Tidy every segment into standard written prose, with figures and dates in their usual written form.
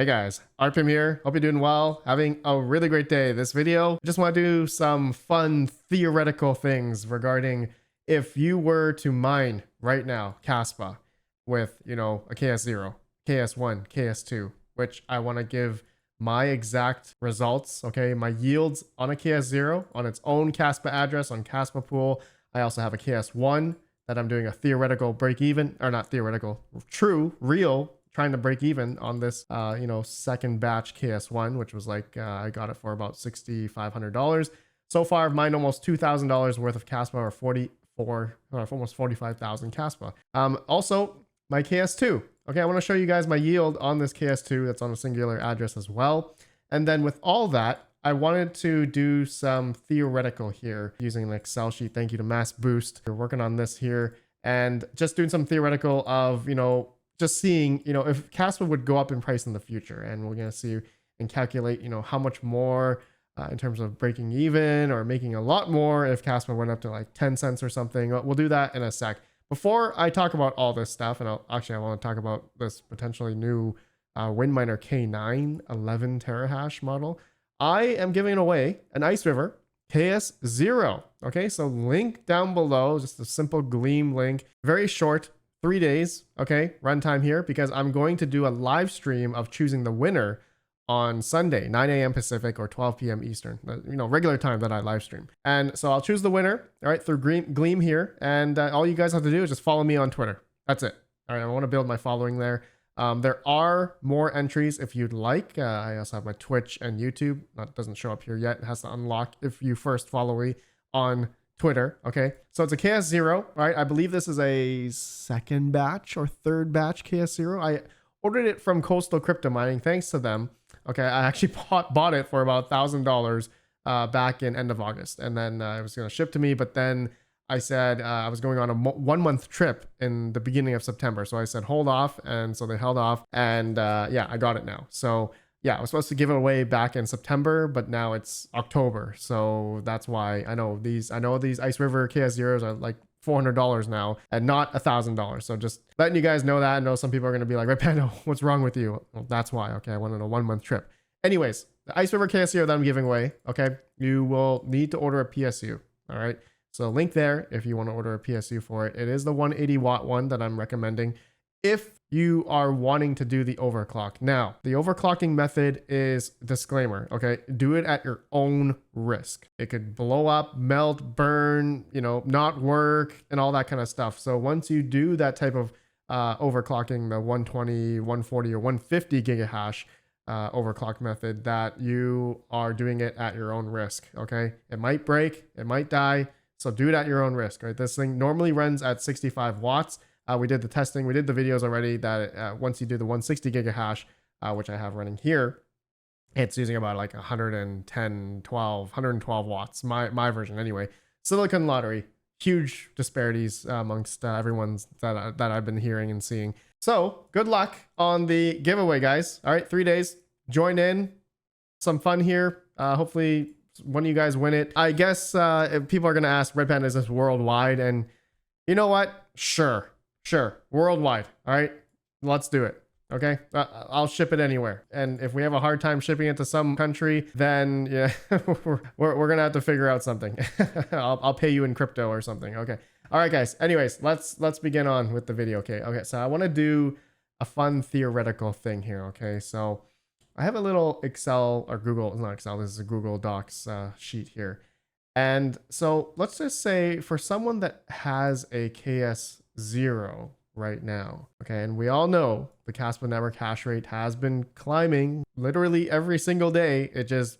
guys, RPM here. Hope you're doing well, having a really great day. This video, just want to do some fun theoretical things regarding if you were to mine right now Caspa with, a KS0, KS1, KS2, which I want to give my exact results, okay? My yields on a KS0 on its own Caspa address on Caspa pool. I also have a KS1 that I'm doing a theoretical break even, or not theoretical, true, real, trying to break even on this, second batch KS1, which was like, I got it for about $6,500. So far, I've mined almost $2,000 worth of Caspa, or almost 45,000 Caspa. Also, my KS2. Okay, I want to show you guys my yield on this KS2 that's on a singular address as well. And then with all that, I wanted to do some theoretical here using an Excel sheet. Thank you to Mass Boost. We're working on this here and just doing some theoretical of, just seeing, if Caspa would go up in price in the future, and we're going to see and calculate, how much more in terms of breaking even or making a lot more if Caspa went up to like 10 cents or something. We'll do that in a sec. Before I talk about all this stuff, and I want to talk about this potentially new WindMiner K9 11 terahash model. I am giving away an Ice River KS0. Okay, so link down below, just a simple Gleam link, very short. 3 days, okay, runtime here, because I'm going to do a live stream of choosing the winner on Sunday, 9 a.m. Pacific or 12 p.m. Eastern, regular time that I live stream. And so I'll choose the winner, all right, through Gleam here. And all you guys have to do is just follow me on Twitter. That's it. All right, I want to build my following there. There are more entries if you'd like. I also have my Twitch and YouTube. That doesn't show up here yet. It has to unlock if you first follow me on Twitter. Okay, so it's a KS0, right? I believe this is a second batch or third batch KS0. I ordered it from Coastal Crypto Mining, thanks to them. Okay, I actually bought it for about $1,000 back in end of August, and then it was going to ship to me, but then I said I was going on a 1 month trip in the beginning of September, so I said hold off, and so they held off, and yeah, I got it now. So yeah, I was supposed to give it away back in September, but now it's October. So that's why I know these Ice River KS0s are like $400 now and not $1,000. So just letting you guys know that. I know some people are going to be like, Red Panda, what's wrong with you? Well, that's why. Okay, I went on a 1 month trip. Anyways, the Ice River KS0 that I'm giving away, okay, you will need to order a PSU. All right. So link there if you want to order a PSU for it. It is the 180 watt one that I'm recommending if you are wanting to do the overclock. Now, the overclocking method is, disclaimer, okay? Do it at your own risk. It could blow up, melt, burn, not work, and all that kind of stuff. So once you do that type of overclocking, the 120, 140, or 150 gigahash overclock method, that you are doing it at your own risk, okay? It might break, it might die, so do it at your own risk, right? This thing normally runs at 65 watts. We did the testing. We did the videos already that once you do the 160 gigahash, which I have running here, it's using about like 112 watts, my version anyway. Silicon lottery, huge disparities amongst everyone's that I've been hearing and seeing. So good luck on the giveaway, guys. All right, 3 days, join in, some fun here. Hopefully one of you guys win it. I guess if people are going to ask, Red Panda, is this worldwide? And you know what? Sure, worldwide. All right, let's do it. Okay, I'll ship it anywhere, and if we have a hard time shipping it to some country, then yeah, we're gonna have to figure out something. I'll pay you in crypto or something. Okay, all right, guys. Anyways, let's begin on with the video. Okay, so I want to do a fun theoretical thing here. Okay, so I have a little Excel or Google, not Excel, this is a Google Docs sheet here, and so let's just say for someone that has a KS0 right now, okay, and we all know the Caspa network hash rate has been climbing literally every single day. It just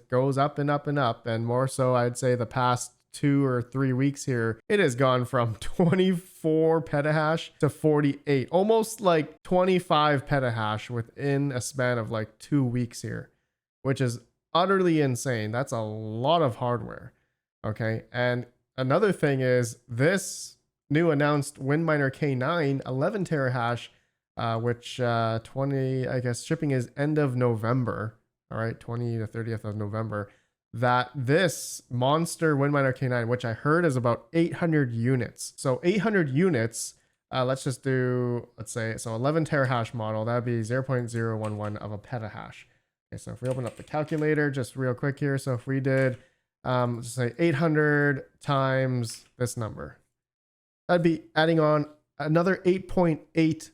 goes up and up and up, and more so I'd say the past 2 or 3 weeks here, it has gone from 24 petahash to 48, almost like 25 petahash within a span of like 2 weeks here, which is utterly insane. That's a lot of hardware. Okay, and another thing is this new announced WindMiner K9 11 terahash, which 20, I guess shipping is end of November. All right, 20 to 30th of November. That this monster WindMiner K9, which I heard is about 800 units. So 800 units let's just do, let's say, so 11 terahash model, that would be 0.011 of a petahash. Okay, so if we open up the calculator just real quick here, so if we did, let's say 800 times this number, that'd be adding on another 8.8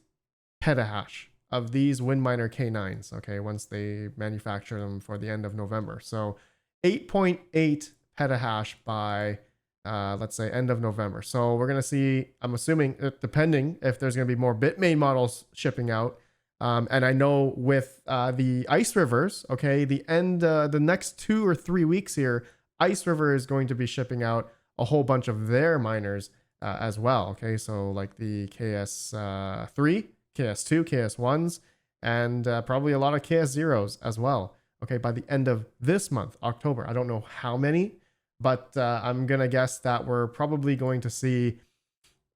petahash of these WindMiner K9s, okay, once they manufacture them for the end of November. So 8.8 petahash by, let's say, end of November. So we're going to see, I'm assuming, depending if there's going to be more Bitmain models shipping out. And I know with the Ice Rivers, okay, the next 2 or 3 weeks here, Ice River is going to be shipping out a whole bunch of their miners as well. Okay, so like the KS3, KS2, KS1s, and probably a lot of KS0s as well. Okay, by the end of this month, October. I don't know how many, but I'm going to guess that we're probably going to see,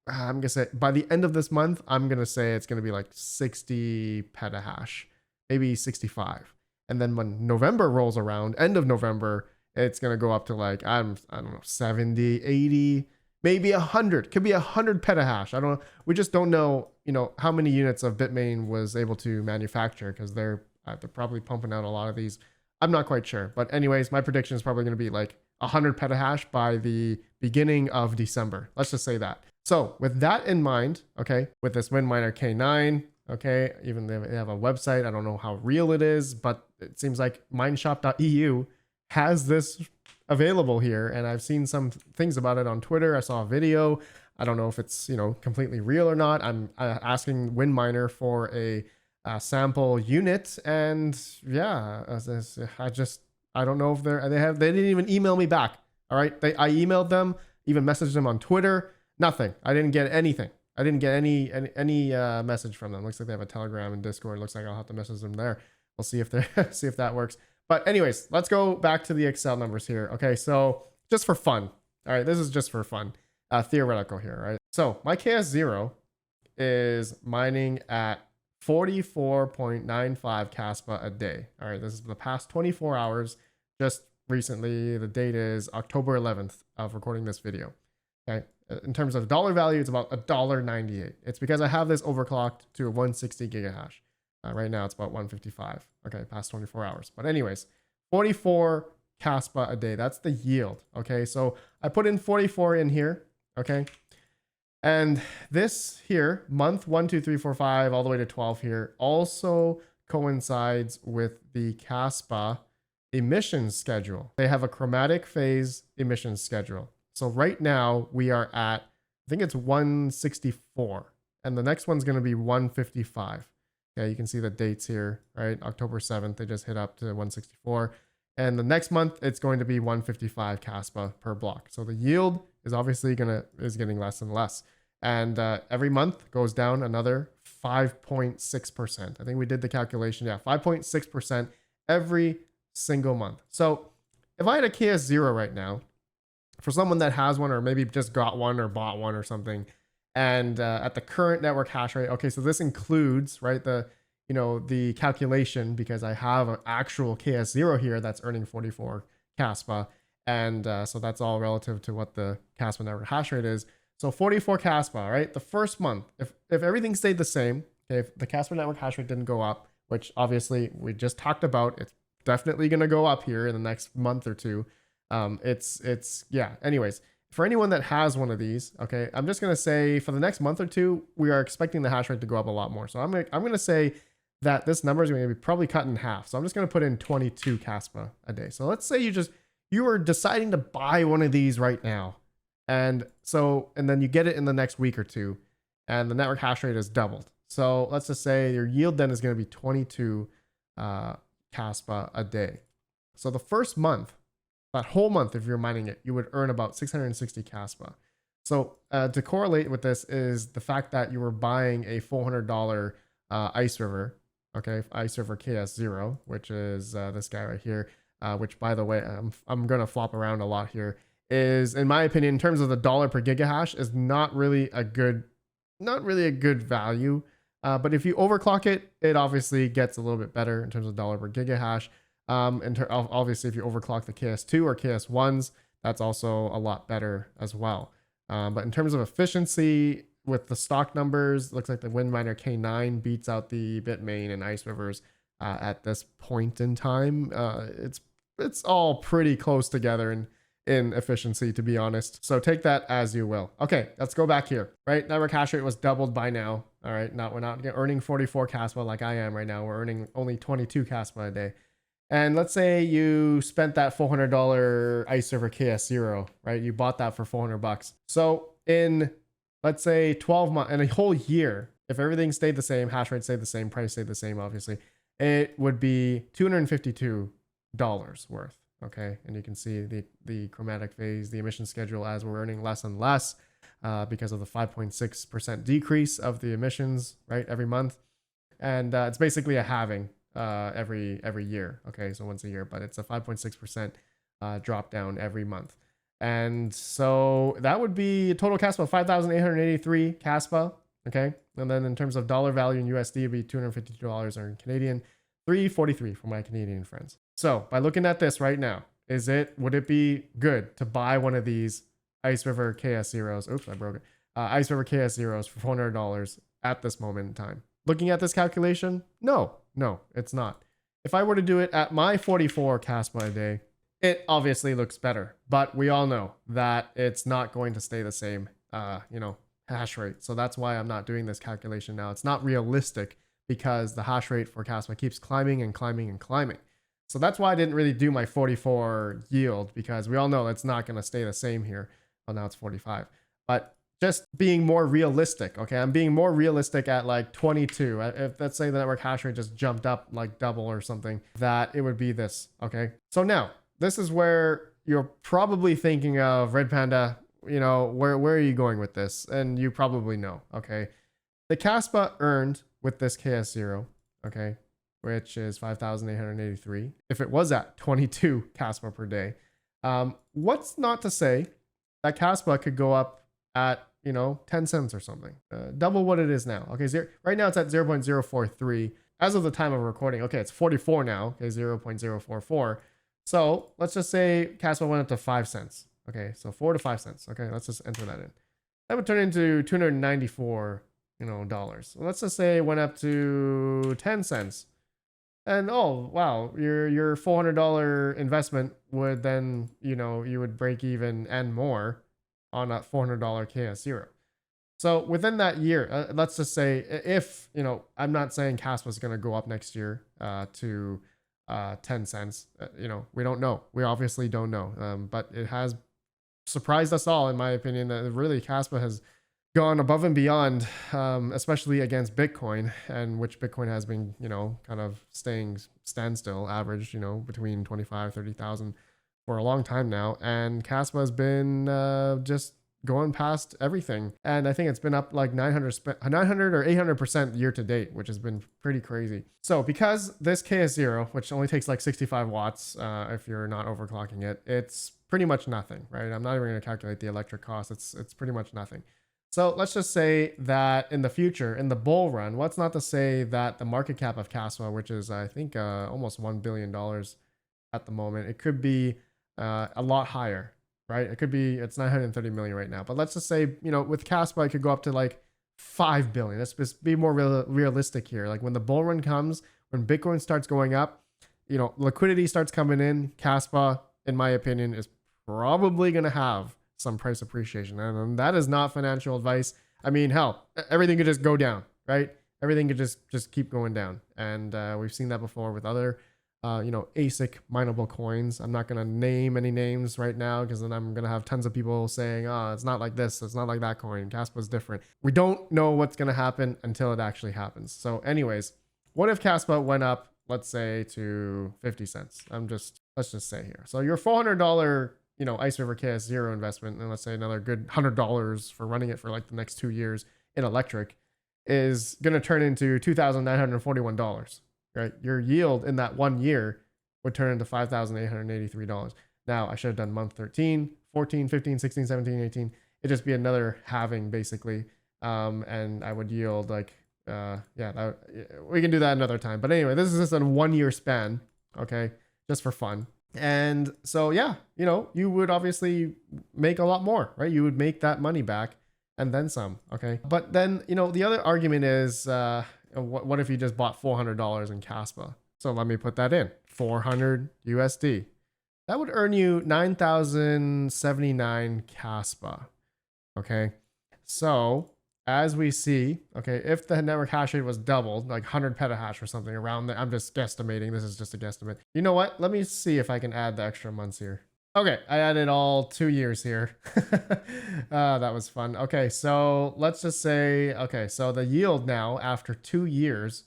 I'm going to say by the end of this month, I'm going to say it's going to be like 60 petahash, maybe 65. And then when November rolls around, end of November, it's going to go up to like, I don't know, 70, 80, maybe 100. Could be 100 petahash. I don't know. We just don't know, how many units of Bitmain was able to manufacture, because they're probably pumping out a lot of these. I'm not quite sure. But anyways, my prediction is probably going to be like 100 petahash by the beginning of December. Let's just say that. So with that in mind, okay, with this WindMiner K9, okay, even they have a website. I don't know how real it is, but it seems like mineshop.eu has this available here. And I've seen some things about it on Twitter. I saw a video. I don't know if it's, completely real or not. I'm asking WindMiner for a sample unit, and yeah, I don't know if they didn't even email me back. All right, I emailed them, even messaged them on Twitter. Nothing. I didn't get anything. I didn't get any message from them. Looks like they have a Telegram and Discord. Looks like I'll have to message them there. We'll see if see if that works. But anyways, let's go back to the Excel numbers here. Okay, so just for fun. All right, this is just for fun. Theoretical here, right? So my KS0 is mining at 44.95 Caspa a day. All right, this is the past 24 hours. Just recently, the date is October 11th of recording this video. Okay, in terms of dollar value, it's about $1.98. It's because I have this overclocked to a 160 gigahash. Right now, it's about 155. Okay, past 24 hours. But anyways, 44 Caspa a day. That's the yield. Okay, so I put in 44 in here. Okay, and this here, month 1, 2, 3, 4, 5, all the way to 12 here, also coincides with the Caspa emissions schedule. They have a chromatic phase emissions schedule. So right now we are at, I think it's 164, and the next one's going to be 155. Okay, you can see the dates here, right? October 7th, they just hit up to 164. And the next month, it's going to be 155 Caspa per block. So the yield is obviously getting less and less. And every month goes down another 5.6%. I think we did the calculation. Yeah, 5.6% every single month. So if I had a KS0 right now, for someone that has one, or maybe just got one or bought one or something, and at the current network hash rate, okay, so this includes, right, the calculation, because I have an actual KS0 here that's earning 44 Caspa, and so that's all relative to what the Caspa network hash rate is. So 44 Caspa, right? The first month, if everything stayed the same, okay, if the Caspa network hash rate didn't go up, which obviously we just talked about, it's definitely going to go up here in the next month or two. Yeah. Anyways, for anyone that has one of these, okay, I'm just going to say for the next month or two, we are expecting the hash rate to go up a lot more. So I'm going to say that this number is going to be probably cut in half. So I'm just going to put in 22 Caspa a day. So let's say you are deciding to buy one of these right now. And then you get it in the next week or two, and the network hash rate is doubled. So let's just say your yield then is going to be 22 Caspa a day. So the first month, that whole month, if you're mining it, you would earn about 660 Caspa. So to correlate with this is the fact that you were buying a $400 Ice River, okay, Ice River KS0, which is this guy right here, which, by the way, I'm going to flop around a lot here, is, in my opinion, in terms of the dollar per gigahash, is not really a good value. But if you overclock it, it obviously gets a little bit better in terms of dollar per gigahash. Obviously, if you overclock the KS2 or KS1s, that's also a lot better as well. But in terms of efficiency, with the stock numbers, looks like the Windminer K9 beats out the Bitmain and Ice Rivers at this point in time. It's all pretty close together in efficiency, to be honest. So take that as you will. Okay, let's go back here, right? Network hash rate was doubled by now. All right, we're not earning 44 Caspa like I am right now. We're earning only 22 Caspa a day. And let's say you spent that $400 Ice River KS0, right? You bought that for $400. So in, let's say 12 months, in a whole year, if everything stayed the same, hash rate stayed the same, price stayed the same, obviously, it would be $252 worth. Okay, and you can see the chromatic phase, the emission schedule, as we're earning less and less because of the 5.6% decrease of the emissions, right, every month. And it's basically a halving every year. Okay, so once a year, but it's a 5.6% drop down every month. And so that would be a total Caspa of 5,883 Caspa. Okay, and then in terms of dollar value in USD, it'd be $252 or in Canadian, 343 for my Canadian friends. So by looking at this right now, would it be good to buy one of these Ice River KS0s? Oops, I broke it. Ice River KS0s for $400 at this moment in time. Looking at this calculation, no, it's not. If I were to do it at my 44 Caspa a day, it obviously looks better, but we all know that it's not going to stay the same, hash rate. So that's why I'm not doing this calculation now. It's not realistic because the hash rate for Caspa keeps climbing and climbing and climbing. So that's why I didn't really do my 44 yield, because we all know it's not going to stay the same here. Well, now it's 45, but just being more realistic. Okay, I'm being more realistic at like 22. If let's say the network hash rate just jumped up like double or something, that it would be this. Okay, so now this is where you're probably thinking of Red Panda. Where are you going with this? And you probably know. Okay, the Caspa earned with this KS0, okay, which is 5,883. If it was at 22 Caspa per day, what's not to say that Caspa could go up at 10 cents or something, double what it is now. Okay, right now it's at 0.043 as of the time of recording. Okay, it's 44 now. Okay, 0.044. So let's just say Caspa went up to 5 cents. Okay, so 4 to 5 cents. Okay, let's just enter that in. That would turn into $294 dollars. So let's just say it went up to 10 cents. And oh wow, your $400 investment would then, you would break even and more on a $400 KS0. So within that year, let's just say if, I'm not saying Caspa is going to go up next year to 10 cents. We don't know. We obviously don't know. But it has surprised us all, in my opinion, that really Caspa has gone above and beyond, especially against Bitcoin, and which Bitcoin has been, kind of staying standstill, average, between 25, 30,000 for a long time now. And Caspa has been just going past everything. And I think it's been up like 900 or 800% year to date, which has been pretty crazy. So because this KS0, which only takes like 65 watts, if you're not overclocking it, it's pretty much nothing, right? I'm not even going to calculate the electric cost. It's pretty much nothing. So let's just say that in the future, in the bull run, what's not to say that the market cap of Caspa, which is, I think, almost $1 billion at the moment, it could be a lot higher, right? It's 930 million right now. But let's just say, with Caspa, it could go up to like 5 billion. Let's just be more realistic here. Like when the bull run comes, when Bitcoin starts going up, liquidity starts coming in, Caspa, in my opinion, is probably going to have some price appreciation. And that is not financial advice. I mean, hell, everything could just go down, right? Everything could just keep going down. And we've seen that before with other, ASIC mineable coins. I'm not going to name any names right now, because then I'm going to have tons of people saying, oh, it's not like this, it's not like that coin. Caspa's different. We don't know what's going to happen until it actually happens. So anyways, what if Caspa went up, let's say, to 50 cents? Let's just say here. So your $400 Ice River KS0 investment, and let's say another good $100 for running it for like the next 2 years in electric, is going to turn into $2,941, right? Your yield in that 1 year would turn into $5,883. Now, I should have done month 13, 14, 15, 16, 17, 18. It'd just be another halving, basically. And I would yield like, we can do that another time. But anyway, this is just a 1 year span, okay? Just for fun. And so, yeah, you would obviously make a lot more, right? You would make that money back and then some. Okay. But then, the other argument is, what if you just bought $400 in Caspa? So let me put that in 400 USD. That would earn you 9,079 Caspa. Okay. So as we see, okay, if the network hash rate was doubled, like 100 petahash or something around there, I'm just guesstimating. This is just a guesstimate. You know what? Let me see if I can add the extra months here. Okay, I added all 2 years here. That was fun. Okay, so let's just say, okay, so the yield now after 2 years,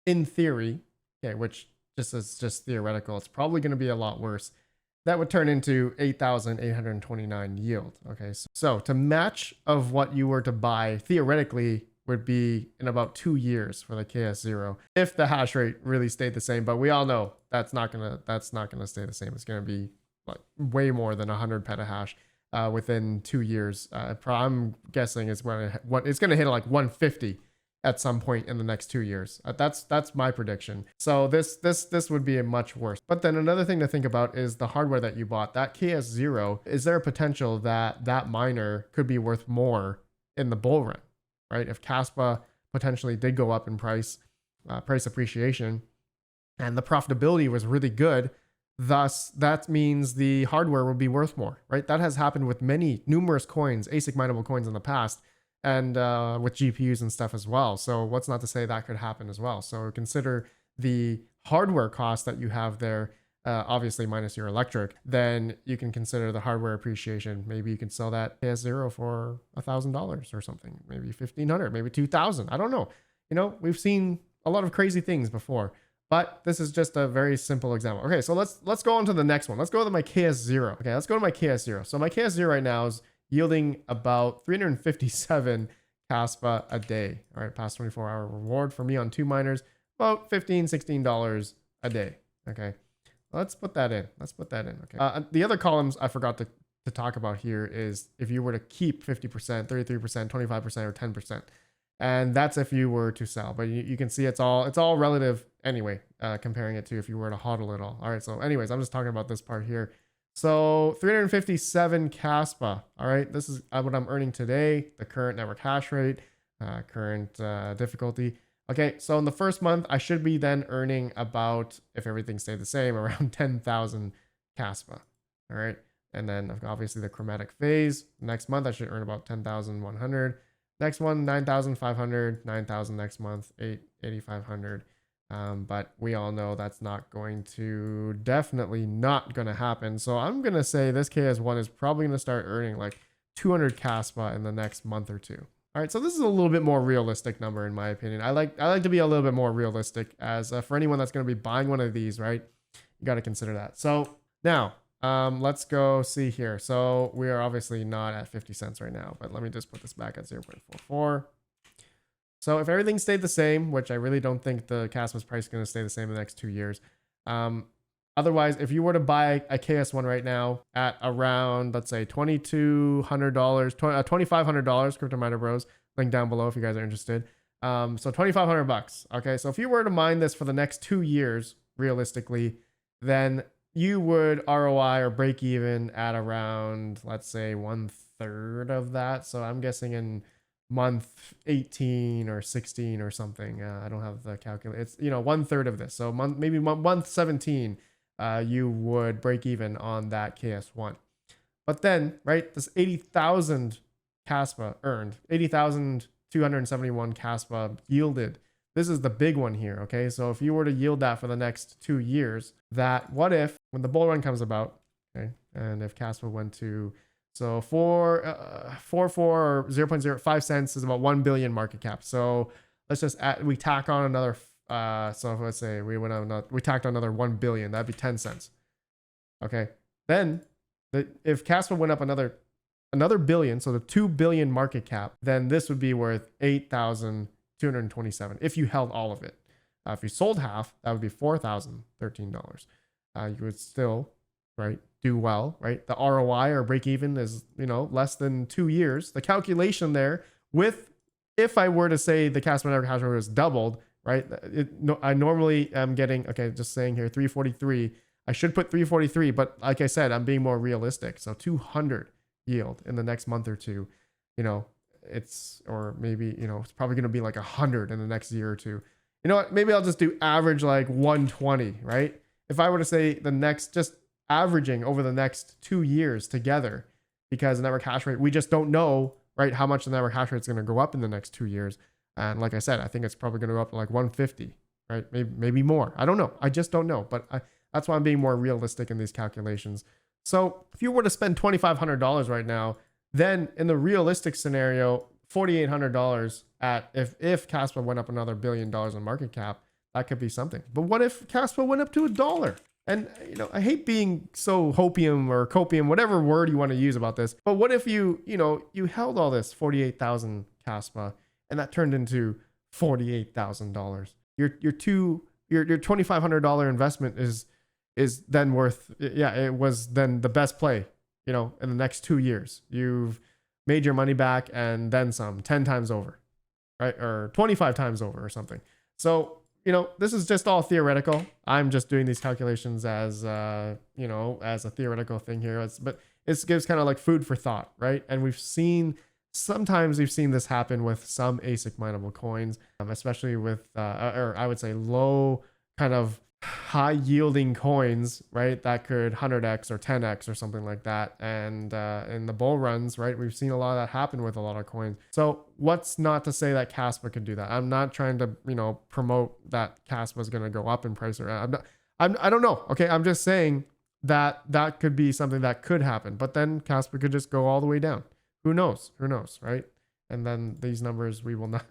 in theory, okay, which is just theoretical, it's probably going to be a lot worse. That would turn into 8,829 yield. Okay, so to match of what you were to buy theoretically would be in about 2 years for the KS0 if the hash rate really stayed the same. But we all know that's not gonna stay the same. It's gonna be like way more than 100 petahash within 2 years. I'm guessing it's gonna hit like 150 at some point in the next 2 years. That's my prediction. So this would be a much worse. But then another thing to think about is the hardware that you bought. That KS0, is there a potential that that miner could be worth more in the bull run, right? If Kaspa potentially did go up in price appreciation, and the profitability was really good, thus that means the hardware will be worth more, right? That has happened with numerous coins, ASIC mineable coins in the past, and with GPUs and stuff as well. So what's not to say that could happen as well. So consider the hardware cost that you have there, obviously minus your electric. Then you can consider the hardware appreciation. Maybe you can sell that KS0 for $1,000 or something, maybe 1,500, maybe 2,000. I don't know. We've seen a lot of crazy things before, but this is just a very simple example. Okay, so let's go on to the next one. Let's go to my KS0. Okay, let's go to my KS0. So my KS0 right now is yielding about 357 Kaspa a day. All right, past 24-hour reward for me on 2 miners, about $15-16 a day. Okay, let's put that in. Okay. The other columns I forgot to talk about here is if you were to keep 50%, 33%, 25%, or 10%. And that's if you were to sell. But you can see it's all relative anyway, comparing it to if you were to hodl it all. All right, so anyways, I'm just talking about this part here. So 357 Kaspa. All right, this is what I'm earning today, the current network hash rate, current difficulty. Okay, so in the first month, I should be then earning about, if everything stayed the same, around 10,000 Kaspa. All right, and then obviously the chromatic phase. Next month, I should earn about 10,100. Next one, 9,500, 9,000 next month, 8,500. But we all know that's definitely not going to happen. So I'm going to say this KS1 is probably going to start earning like 200 Kaspa in the next month or two. All right, so this is a little bit more realistic number in my opinion. I like to be a little bit more realistic as for anyone that's going to be buying one of these, right? You got to consider that. So now let's go see here. So we are obviously not at 50 cents right now, but let me just put this back at 0.44. So if everything stayed the same, which I really don't think the Kaspa's price is going to stay the same in the next 2 years. Otherwise, if you were to buy a KS1 right now at around, let's say $2,200, $2,500, Crypto Miner Bros, link down below if you guys are interested. So $2,500. Okay, so if you were to mine this for the next 2 years, realistically, then you would ROI or break even at around, let's say 1/3 of that. So I'm guessing in month 18 or 16 or something. I don't have the calculator. It's 1/3 of this. So maybe month 17, you would break even on that KS1. But then, right, this 80,000 Kaspa earned, 80,271 Kaspa yielded. This is the big one here, okay? So if you were to yield that for the next 2 years, what if, when the bull run comes about, okay, and if Kaspa went to, so 4.4 or 0.05 cents is about 1 billion market cap. So let's just we tack on another, so let's say we tacked on another 1 billion, that'd be 10 cents. Okay, then if Kaspa went up another billion, so the 2 billion market cap, then this would be worth 8,227 if you held all of it. If you sold half, that would be $4,013. You would still, right, do well, right? The ROI or break even is, less than 2 years. The calculation there if I were to say the Kaspa network hash rate was doubled, right? I normally am getting, okay, just saying here, 343. I should put 343, but like I said, I'm being more realistic. So 200 yield in the next month or two, it's, or maybe, you know, it's probably going to be like 100 in the next year or two. You know what? Maybe I'll just do average like 120, right? If I were to say the next, just averaging over the next 2 years together, because the network hash rate, we just don't know, right, how much the network hash rate is going to go up in the next 2 years. And like I said, I think it's probably going to go up to like 150, right? Maybe more. I don't know. I just don't know. But that's why I'm being more realistic in these calculations. So if you were to spend $2,500 right now, then in the realistic scenario, $4,800 at if Caspa went up another $1 billion in market cap, that could be something. But what if Caspa went up to $1? And, you know, I hate being so hopium or copium, whatever word you want to use about this. But what if you held all this 48,000 Caspa and that turned into $48,000? Your $2,500 investment is then worth, it was then the best play, you know, in the next 2 years. You've made your money back and then some, 10 times over, right? Or 25 times over or something. So, you know, this is just all theoretical. I'm just doing these calculations as, you know, as a theoretical thing here. But it gives kind of like food for thought, right? And sometimes we've seen this happen with some ASIC mineable coins, especially with, or I would say low kind of high yielding coins, right? That could 100x or 10x or something like that. And in the bull runs, right, we've seen a lot of that happen with a lot of coins. So what's not to say that Caspa could do that? I'm not trying to, you know, promote that Caspa is going to go up in price, or I don't know. Okay, I'm just saying that that could be something that could happen. But then Caspa could just go all the way down. Who knows? Who knows, right? And then these numbers we will not.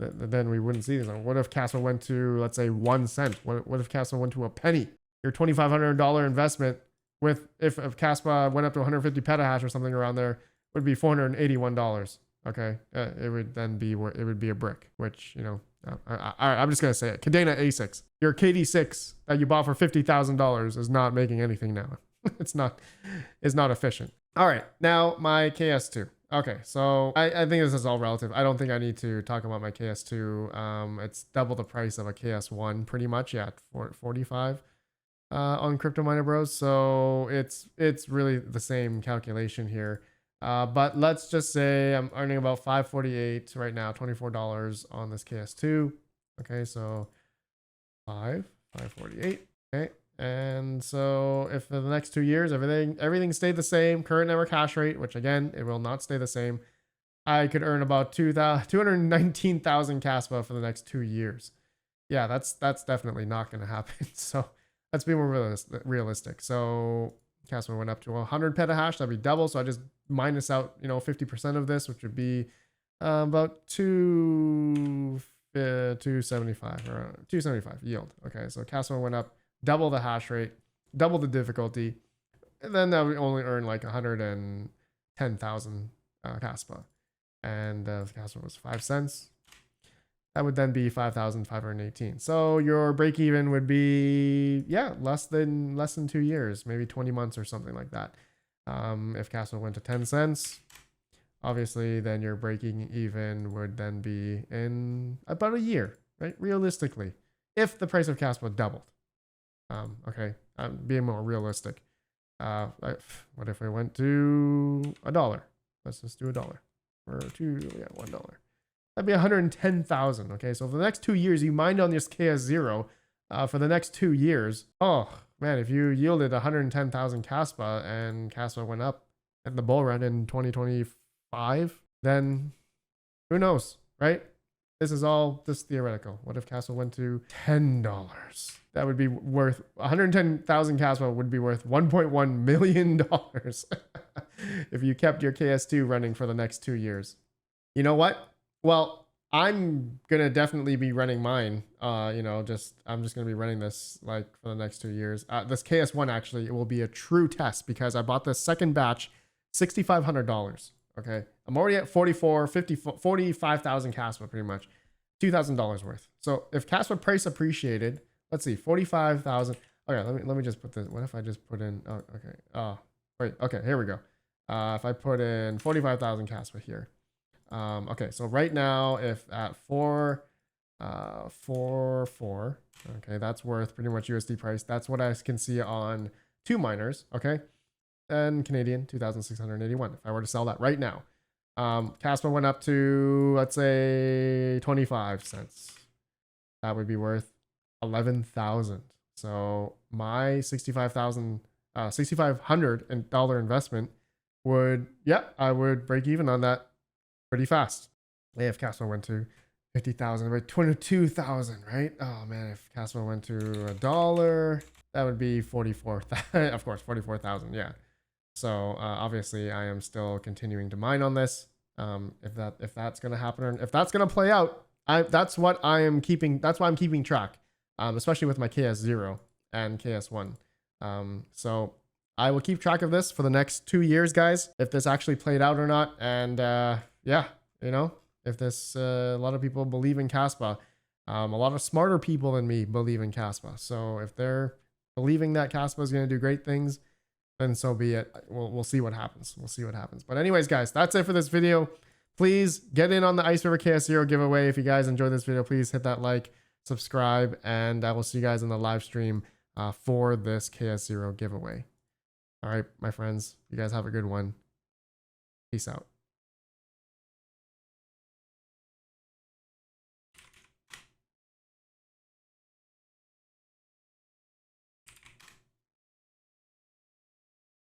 Then we wouldn't see this. What if Caspa went to, let's say, 1 cent? What if Caspa went to a penny? Your $2,500 investment with, if Caspa went up to 150 petahash or something around there, would be $481. Okay, it would then be, it would be a brick, which, you know, I'm just gonna say it. Cadena ASICs, your KD6 that you bought for $50,000 is not making anything now. It's not efficient. All right, now my KS2. Okay, so I think this is all relative. I don't think I need to talk about my KS2. It's double the price of a KS1 pretty much, at 45 on Crypto Miner Bros. So it's really the same calculation here. But let's just say I'm earning about 548 right now, $24 on this KS2. Okay, so 548. Okay. And so if for the next 2 years, everything stayed the same, current network hash rate, which again, it will not stay the same, I could earn about 219,000 Caspa for the next 2 years. Yeah, that's definitely not going to happen. So let's be more realistic. So Caspa went up to 100 petahash, that'd be double. So I just minus out, you know, 50% of this, which would be about 275 or 275 yield. Okay, so Caspa went up double the hash rate, double the difficulty, and then that would only earn like 110,000 Caspa. And if Caspa was 5 cents, that would then be 5,518. So your break even would be, less than 2 years, maybe 20 months or something like that. If Caspa went to 10 cents, obviously then your breaking even would then be in about a year, right? Realistically, if the price of Caspa doubled. Okay, I'm being more realistic. What if we went to $1? Let's just do $1 or $1. That'd be 110,000. Okay, so for the next 2 years, you mined on this KS0. For the next 2 years, oh man, if you yielded 110,000 Caspa and Caspa went up in the bull run in 2025, then who knows, right? This is all just theoretical. What if Caspa went to $10? That would be worth 110,000 Caspa would be worth $1.1 million if you kept your KS2 running for the next 2 years. You know what? Well, I'm gonna definitely be running mine. I'm just gonna be running this like for the next 2 years. This KS1 actually, it will be a true test because I bought the second batch, $6,500. Okay, I'm already at 45,000 Caspa pretty much, $2,000 worth. So if Caspa price appreciated, let's see, 45,000. Okay, let me just put this. What if I just put in? Oh, okay. Oh, wait. Okay, here we go. If I put in 45,000 Caspa here. Okay, so right now, if at 444, okay, that's worth pretty much USD price. That's what I can see on 2 miners. Okay, and Canadian 2,681. If I were to sell that right now, Caspa went up to, let's say 25 cents. That would be worth 11,000. So my $6,500 investment would, yeah, I would break even on that pretty fast. If Caspa went to 50,000, right? 22,000, right? Oh man, if Caspa went to $1, that would be 44,000. Of course, 44,000. Yeah. So obviously, I am still continuing to mine on this. If that's gonna happen, or if that's gonna play out, that's what I am keeping. That's why I'm keeping track, especially with my KS0 and KS1. So I will keep track of this for the next 2 years, guys. If this actually played out or not, and yeah, you know, if this a lot of people believe in Caspa, a lot of smarter people than me believe in Caspa. So if they're believing that Caspa is gonna do great things, then so be it. We'll see what happens. We'll see what happens. But anyways, guys, that's it for this video. Please get in on the Ice River KS0 giveaway. If you guys enjoyed this video, please hit that like, subscribe, and I will see you guys in the live stream for this KS0 giveaway. All right, my friends, you guys have a good one. Peace out.